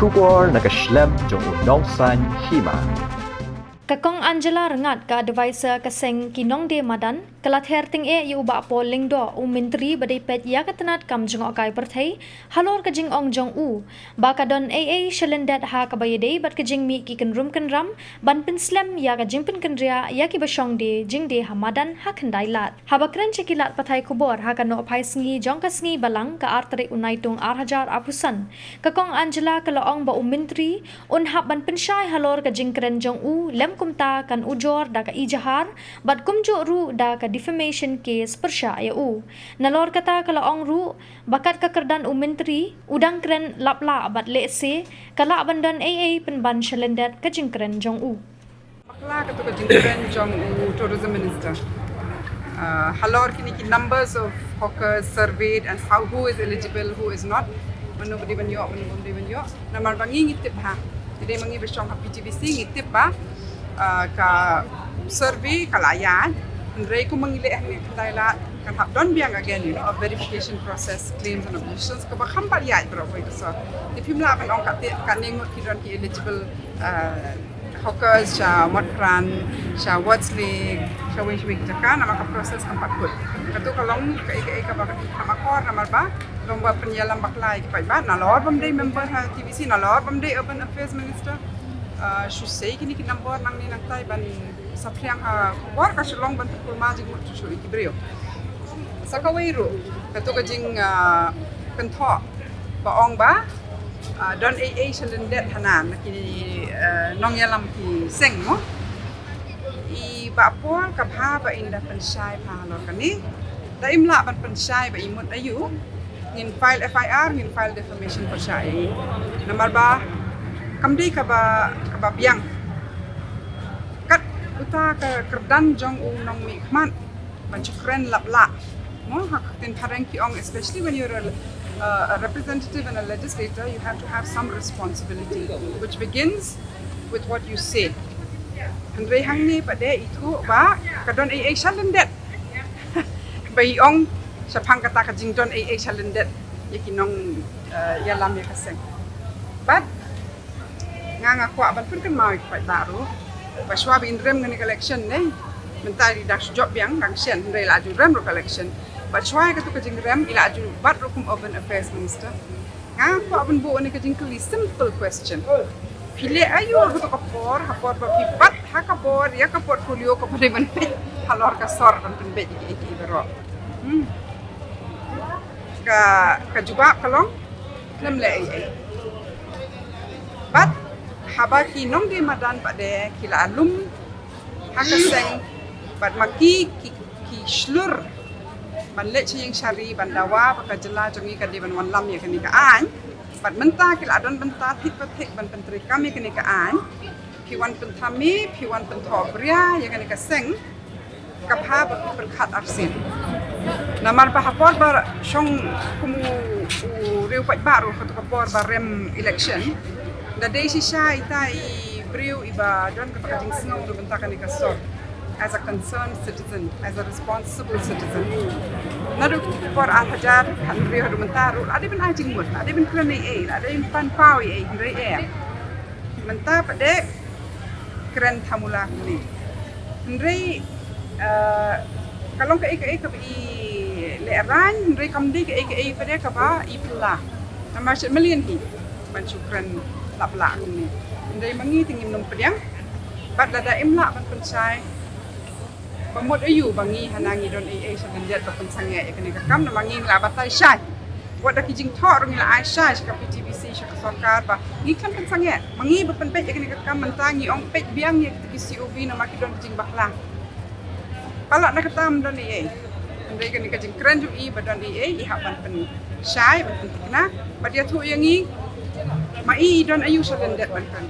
Shubor nakaslem jong unongsan Hima. Kakong Angela rengat ka advisor kaseng kinong de madan kalat herting yu ba polling do menteri badai pet ya katanat kam jong akai perthai halor ka jing ong jong ba ka don aa shalendat ha ka bayade bat ka jing mi ki kan ram ban pinslam ya ka jing pin kan ria ya ki basong de jing de hamadan ha khandai lat ha bakran chekilat pathai kubor ha ka no phai sngi jong ka sngi balang ka artari unai tung 8000 apusan kakong Angela ka laong ba menteri un hab ban Pynshai halor ka Jingkren jong lem Kumta kan ujor da ka Ejahar bat kumjo ru da ka defamation case Pynshai nalor kata kala ong ru bakat ka kerdan menteri udang kren lapla bat lese kala bandan aa penban shalendat ka Jingkren jong Bakla ka to ka Jingkren jong tourism minister halor kini ki numbers of hawkers surveyed and how who is eligible who is not nobody ban yo namar bangi ngitip ha jadi mangi besong ha PTBC ngitip ba ka survey kalayan ndrei ko mangile ni kandailat kan hab don biang again a verification process claims and objections ka ba khambar ya bro ko so if himla ban ong ka ningot ki don ki eligible hawkers cha matran cha watsley cha wish week jakan nama ka process kan pat put katu kalong ka ba kamakor namar ba lomba penyalam baklai ka ba na lord bam day member ha TVC na lord bam day urban affairs minister Shusei kini ki number nang ni nang tai ban sapriang ha war ka shulong ban pukul majik mut chu ki brio sakawairu kato ka jing kentho ba ong ba don aa shalendet hanan ki nong yalam ki seng mo I ba pol ka bha ba inda Pynshai pha lo kani da imla ban Pynshai ba imut ayu ngin file FIR ngin file defamation Pynshai nomor ba kamdi ka ba biang kat uta ka kerdan jong nong mi khman ban Jingkren lapla mo hak tin pareng ki ong especially when you're a representative and a legislator you have to have some responsibility which begins with what you say andre hang ni pade itu ba kadon aa shalendet bai ong sapang kata ka jingdon aa shalendet yakinong yalam ya kaseng but nga kwa ban pun kan mau ikut baru paswa Byrngem ngani collection ne mentari dak job yang kang sen ndai la ju rem collection paswa ka tu ka Jingkren ila ju bat rukum urban affairs minister nga kwa ban bu ni ka Jingkren simple question pile ayo ka kapor ba pipat ha kapor ya ka portfolio ko pare ban halor ka sor ban pen be ki bero ka juba kalong nam le bat haba ki nong di madan pade kila alum hakaseng bat maki ki shlur ban le ching shari ban dawa baka jela jongi ka di ban wan lam ya kani ka an bat menta kila don benta thik pathik ban pentri kami kani ka an pi wan pentami pi wan pentobria ya kani ka seng ka pha ba perkhat arsin namar pa hapor ba shong kumu reu pat baru ka kapor ba rem election da day si siya ita i-brew iba don kapag jing snow do bentakan ni kasor as a concerned citizen, as a responsible citizen. Naruk por al-hajar kan brew do bentaru ada ben ajing mut ada ben krani ada ben pan pawi hindai menta pade kren thamula ni hindai kalong ka i le ran hindai kamdi ka pade ka ba i pula namar million hi ban Jingkren lapla ni ndai mangi tingin nom pediang bat lada imla ban Pynshai pamot ayu bangi hanangi don aa shalendet ba pensange ekani kakam na mangi la batai shai wada ki jing thor ngi la ai shai ka PTBC ka sarkar ba ngi kan pensange mangi ba penpet ekani kakam mentangi ong pet biang ye ki COV na makidon jing bakla pala na katam don aa ndai kani ka Jingkren ju I ba don aa I haban Pynshai ban pentikna ba dia thu yangi mai don ayu shalendet ban kan